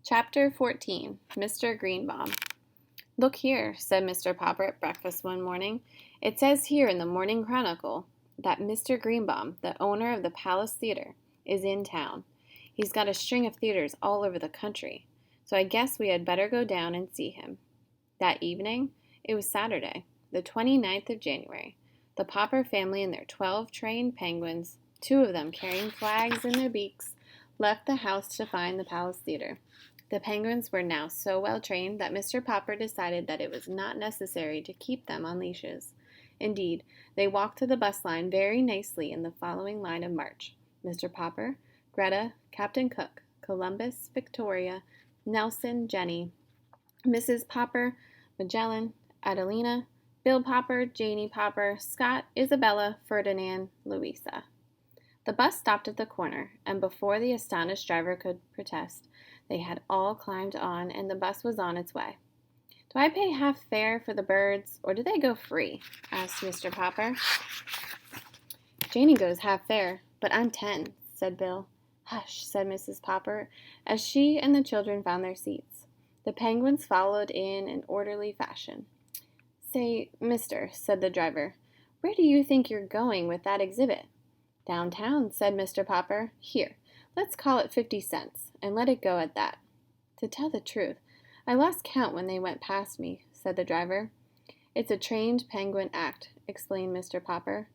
Chapter 14. Mr. Greenbaum. "Look here," said Mr. Popper at breakfast one morning. "It says here in the Morning Chronicle that Mr. Greenbaum, the owner of the Palace Theater, is in town. He's got a string of theaters all over the country, so I guess we had better go down and see him." That evening, it was Saturday, the 29th of January, the Popper family and their 12 trained penguins, 2 of them carrying flags in their beaks, left the house to find the Palace Theater. The penguins were now so well trained that Mr. Popper decided that it was not necessary to keep them on leashes. Indeed, they walked to the bus line very nicely in the following line of march: Mr. Popper, Greta, Captain Cook, Columbus, Victoria, Nelson, Jenny, Mrs. Popper, Magellan, Adelina, Bill Popper, Janie Popper, Scott, Isabella, Ferdinand, Louisa. The bus stopped at the corner, and before the astonished driver could protest, they had all climbed on, and the bus was on its way. "Do I pay half fare for the birds, or do they go free?" asked Mr. Popper. "Janie goes half fare, but I'm 10, said Bill. "Hush," said Mrs. Popper, as she and the children found their seats. The penguins followed in an orderly fashion. "Say, mister," said the driver, "where do you think you're going with that exhibit?" "Downtown," said Mr. Popper. "Here, let's call it 50 cents, and let it go at that." "To tell the truth, I lost count when they went past me," said the driver. "It's a trained penguin act," explained Mr. Popper.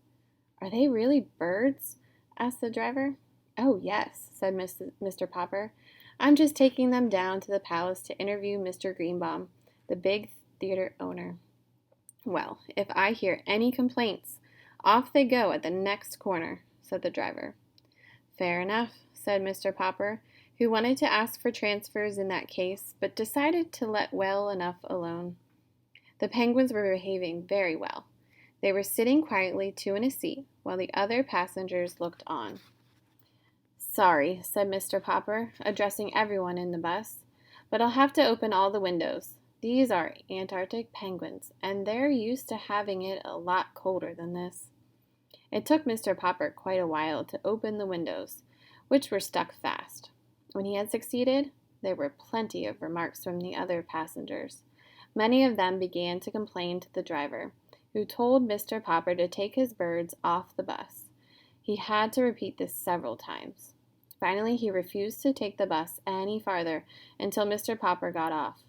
"Are they really birds?" asked the driver. "Oh, yes," said Mr. Popper. "I'm just taking them down to the palace to interview Mr. Greenbaum, the big theater owner." "Well, if I hear any complaints, off they go at the next corner," said the driver. "Fair enough," said Mr. Popper, who wanted to ask for transfers in that case, but decided to let well enough alone. The penguins were behaving very well. They were sitting quietly 2 in a seat, while the other passengers looked on. "Sorry," said Mr. Popper, addressing everyone in the bus, "but I'll have to open all the windows. These are Antarctic penguins, and they're used to having it a lot colder than this." It took Mr. Popper quite a while to open the windows, which were stuck fast. When he had succeeded, there were plenty of remarks from the other passengers. Many of them began to complain to the driver, who told Mr. Popper to take his birds off the bus. He had to repeat this several times. Finally, he refused to take the bus any farther until Mr. Popper got off.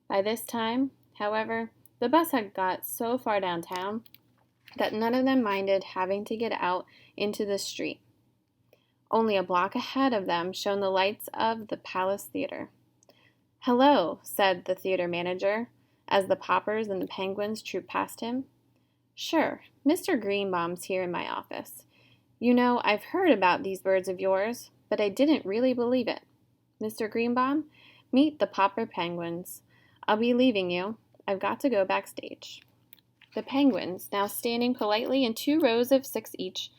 By this time, however, the bus had got so far downtown that none of them minded having to get out into the street. Only a block ahead of them shone the lights of the Palace Theater. "Hello," said the theater manager, as the Poppers and the penguins trooped past him. "Sure, Mr. Greenbaum's here in my office. You know, I've heard about these birds of yours, but I didn't really believe it. Mr. Greenbaum, meet the Popper penguins. I'll be leaving you. I've got to go backstage." The penguins, now standing politely in 2 rows of 6 each,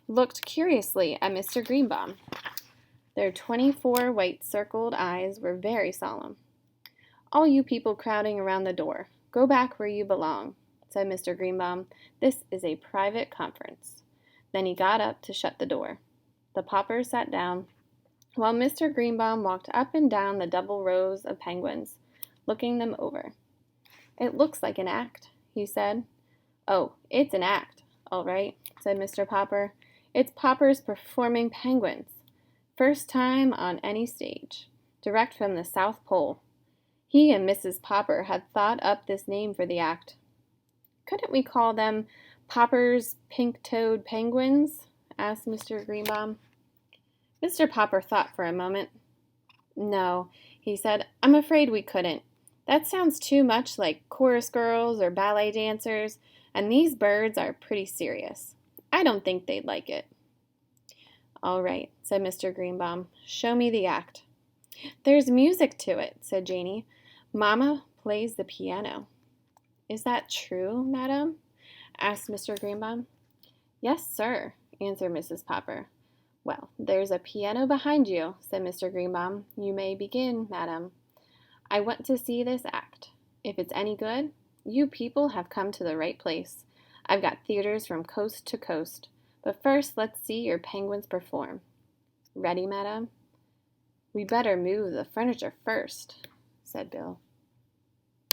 looked curiously at Mr. Greenbaum. Their 24 white-circled eyes were very solemn. "All you people crowding around the door, go back where you belong," said Mr. Greenbaum. "This is a private conference." Then he got up to shut the door. The Poppers sat down, while Mr. Greenbaum walked up and down the double rows of penguins, looking them over. "It looks like an act," he said. "Oh, it's an act, all right," said Mr. Popper. "It's Popper's Performing Penguins. First time on any stage. Direct from the South Pole. He and Mrs. Popper had thought up this name for the act." "Couldn't we call them Popper's Pink-Toed Penguins?" asked Mr. Greenbaum. Mr. Popper thought for a moment. "No," he said, "I'm afraid we couldn't. That sounds too much like chorus girls or ballet dancers, and these birds are pretty serious. I don't think they'd like it." "All right," said Mr. Greenbaum. "Show me the act." "There's music to it," said Janie. "Mamma plays the piano." "Is that true, madam?" asked Mr. Greenbaum. "Yes, sir," answered Mrs. Popper. "Well, there's a piano behind you," said Mr. Greenbaum. "You may begin, madam. I want to see this act. If it's any good, you people have come to the right place. I've got theaters from coast to coast. But first, let's see your penguins perform. Ready, madam?" "We better move the furniture first," said Bill.